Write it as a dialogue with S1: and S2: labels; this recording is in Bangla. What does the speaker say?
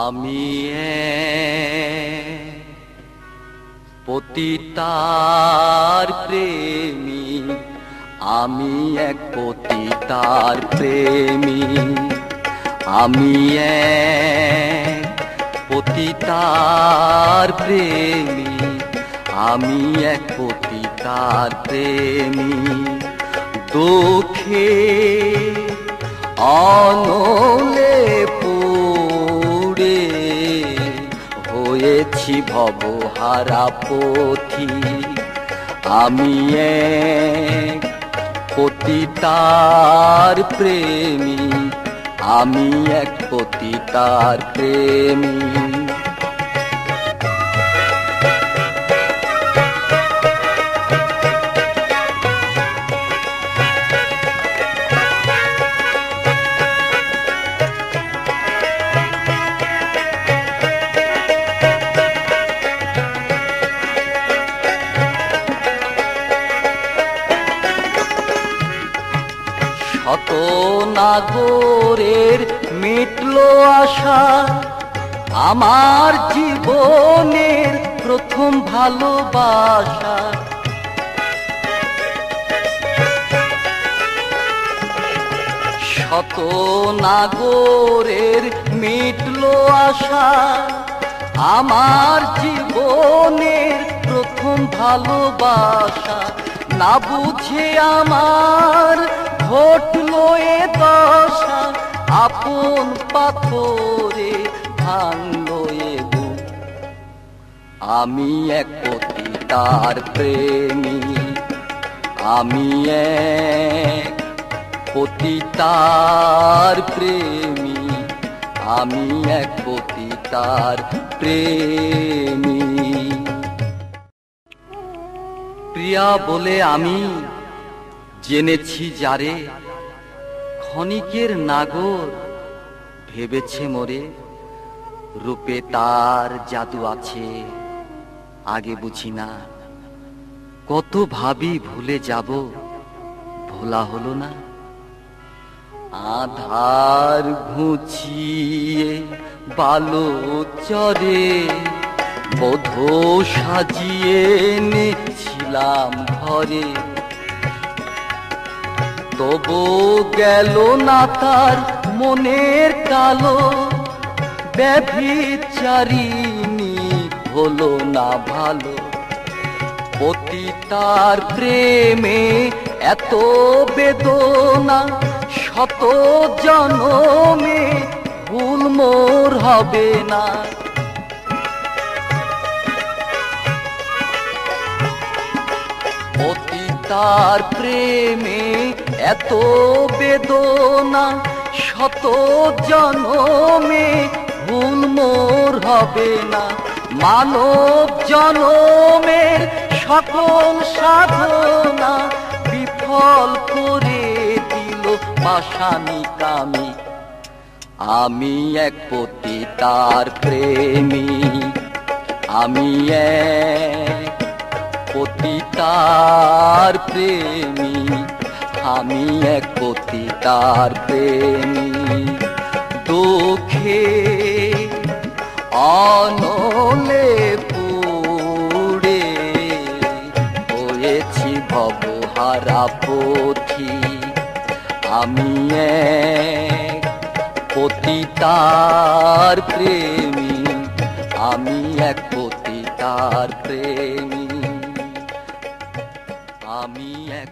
S1: আমি পতিতার প্রেমী, আমি এক পতিতার প্রেমী, আমি এক পতিতার প্রেমী, আমি এক পতিতার প্রেমী। দুঃখে অনলে পুড়ে হয়েছি ভবহারা পথি, আমি এক পতিতার প্রেমী, আমি এক পতিতার প্রেমী। শত নাগরের মিটলো আশা, আমার জীবনের প্রথম ভালোবাসা। শত নাগরের মিটলো আশা, আমার জীবনের প্রথম ভালোবাসা। না বুঝে আমার ঘটলো এ দশা, আপন পাথরে ভাঙলো এ বুক। আমি এক পতিতার প্রেমী, আমি এক পতিতার প্রেমী, আমি এক পতিতার প্রেমী। প্রিয়া বলে আমি জেনেছি যারে, ক্ষণিকের নাগর ভেবেছে মোরে। রূপে তার জাদু আছে আগে বুঝি না, কত ভাবি ভুলে যাব, ভোলা হলো না। আধার ঘুচিয়ে বালো চরে বধূ সাজিয়ে এনেছিলাম ঘরে, তবু গেল না তার মনের কালো। ব্যভিচারিণী হলো না ভালো, পতিতার প্রেমে এত বেদনা, শত জনমে ভুল মোর হবে না। পতিতার প্রেমে এত বেদনা, শত জনমে ভুল মোর হবে না। মানব জনমের সকল সাধনা বিফল করে দিল পাষাণী কামি। আমি এক পতিতার প্রেমী, আমি এক পতিতার প্রেমী, আমি এক পতিতার প্রেমী। দুঃখে অনলে পুড়ে হয়েছি ভবহারা পথি, আমি এক পতিতার প্রেমী, আমি এক পতিতার প্রেমী, আমি এক